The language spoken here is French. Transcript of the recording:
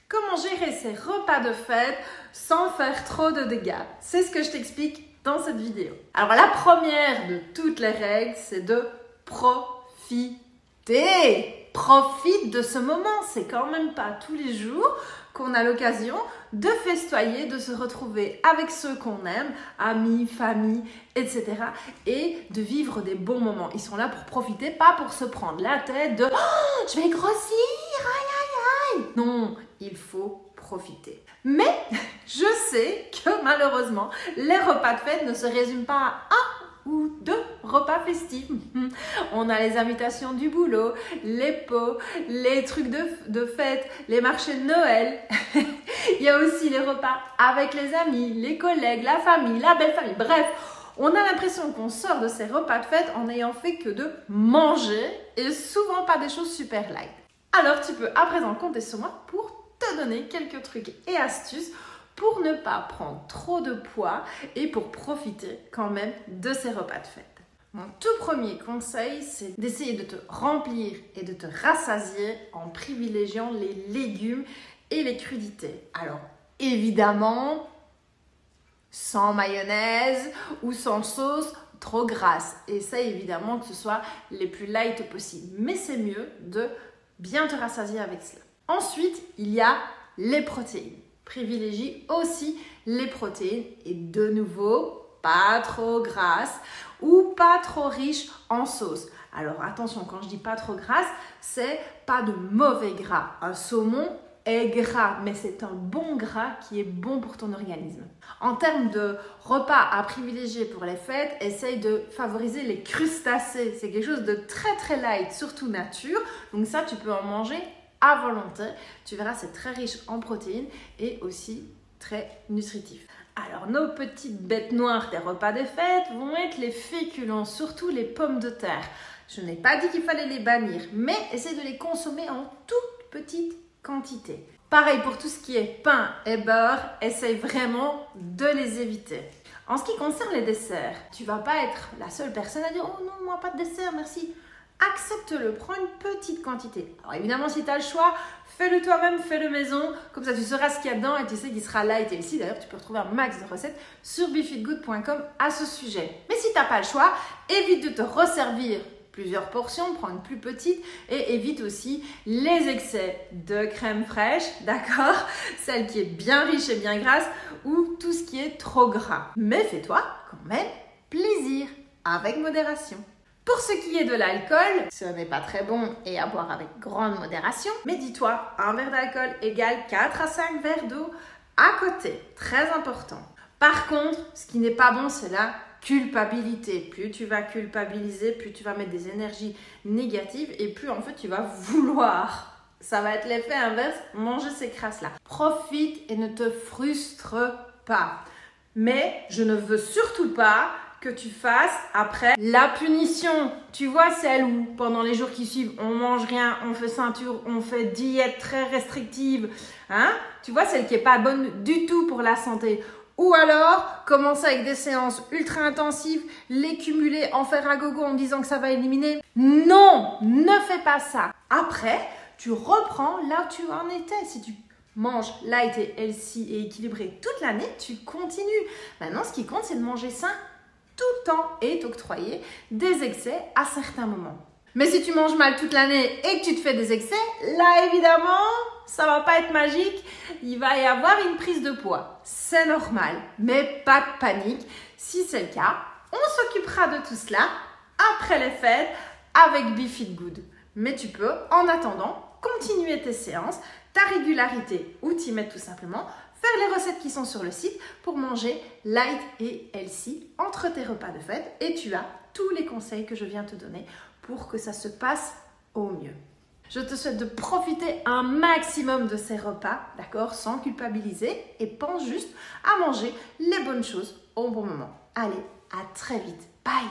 Comment gérer ses repas de fête sans faire trop de dégâts? C'est ce que je t'explique dans cette vidéo. Alors la première de toutes les règles, c'est de profiter. Profite de ce moment, c'est quand même pas tous les jours qu'on a l'occasion de festoyer, de se retrouver avec ceux qu'on aime, amis, famille, etc. et de vivre des bons moments. Ils sont là pour profiter, pas pour se prendre la tête de « Oh, je vais grossir, aïe aïe aïe !» Non, il faut profiter. Mais je sais que malheureusement, les repas de fête ne se résument pas à un ou deux repas festifs. On a les invitations du boulot, les pots, les trucs de fête, les marchés de Noël. Il y a aussi les repas avec les amis, les collègues, la famille, la belle famille. Bref, on a l'impression qu'on sort de ces repas de fête en n'ayant fait que de manger et souvent pas des choses super light. Alors tu peux à présent compter sur moi pour te donner quelques trucs et astuces pour ne pas prendre trop de poids et pour profiter quand même de ces repas de fête. Mon tout premier conseil, c'est d'essayer de te remplir et de te rassasier en privilégiant les légumes et les crudités. Alors, évidemment, sans mayonnaise ou sans sauce trop grasse. Essaye évidemment que ce soit les plus light possible. Mais c'est mieux de bien te rassasier avec cela. Ensuite, il y a les protéines. Privilégie aussi les protéines et de nouveau, pas trop grasse ou pas trop riche en sauce. Alors attention, quand je dis pas trop grasse, c'est pas de mauvais gras. Un saumon est gras, mais c'est un bon gras qui est bon pour ton organisme. En termes de repas à privilégier pour les fêtes, essaye de favoriser les crustacés. C'est quelque chose de très très light, surtout nature. Donc ça, tu peux en manger à volonté. Tu verras, c'est très riche en protéines et aussi très nutritif. Alors, nos petites bêtes noires des repas des fêtes vont être les féculents, surtout les pommes de terre. Je n'ai pas dit qu'il fallait les bannir, mais essaie de les consommer en toute petite quantité. Pareil pour tout ce qui est pain et beurre, essaye vraiment de les éviter. En ce qui concerne les desserts, tu ne vas pas être la seule personne à dire « Oh non, moi pas de dessert, merci ». Accepte-le, prends une petite quantité. Alors évidemment, si tu as le choix, fais-le toi-même, fais-le maison. Comme ça, tu sauras ce qu'il y a dedans et tu sais qu'il sera light et healthy. D'ailleurs, tu peux retrouver un max de recettes sur befeelgood.com à ce sujet. Mais si tu n'as pas le choix, évite de te resservir plusieurs portions, prends une plus petite et évite aussi les excès de crème fraîche, d'accord? Celle qui est bien riche et bien grasse ou tout ce qui est trop gras. Mais fais-toi quand même plaisir, avec modération. Pour ce qui est de l'alcool, ce n'est pas très bon et à boire avec grande modération. Mais dis-toi, un verre d'alcool égale 4 à 5 verres d'eau à côté. Très important. Par contre, ce qui n'est pas bon, c'est la culpabilité. Plus tu vas culpabiliser, plus tu vas mettre des énergies négatives et plus en fait tu vas vouloir. Ça va être l'effet inverse, manger ces crasses-là. Profite et ne te frustre pas. Mais je ne veux surtout pas que tu fasses après la punition. Tu vois, celle où pendant les jours qui suivent, on mange rien, on fait ceinture, on fait diète très restrictive. Hein? Tu vois, celle qui n'est pas bonne du tout pour la santé. Ou alors, commencer avec des séances ultra intensives, les cumuler, en faire à gogo en disant que ça va éliminer. Non, ne fais pas ça. Après, tu reprends là où tu en étais. Si tu manges light et healthy et équilibré toute l'année, tu continues. Maintenant, ce qui compte, c'est de manger sain tout le temps et t'octroyer des excès à certains moments. Mais si tu manges mal toute l'année et que tu te fais des excès, là évidemment, ça va pas être magique. Il va y avoir une prise de poids. C'est normal, mais pas de panique. Si c'est le cas, on s'occupera de tout cela après les fêtes avec BeFeelGood. Mais tu peux, en attendant, continuer tes séances, ta régularité ou t'y mettre tout simplement, faire les recettes qui sont sur le site pour manger light et healthy entre tes repas de fête et tu as tous les conseils que je viens te donner pour que ça se passe au mieux. Je te souhaite de profiter un maximum de ces repas, d'accord, sans culpabiliser et pense juste à manger les bonnes choses au bon moment. Allez, à très vite. Bye!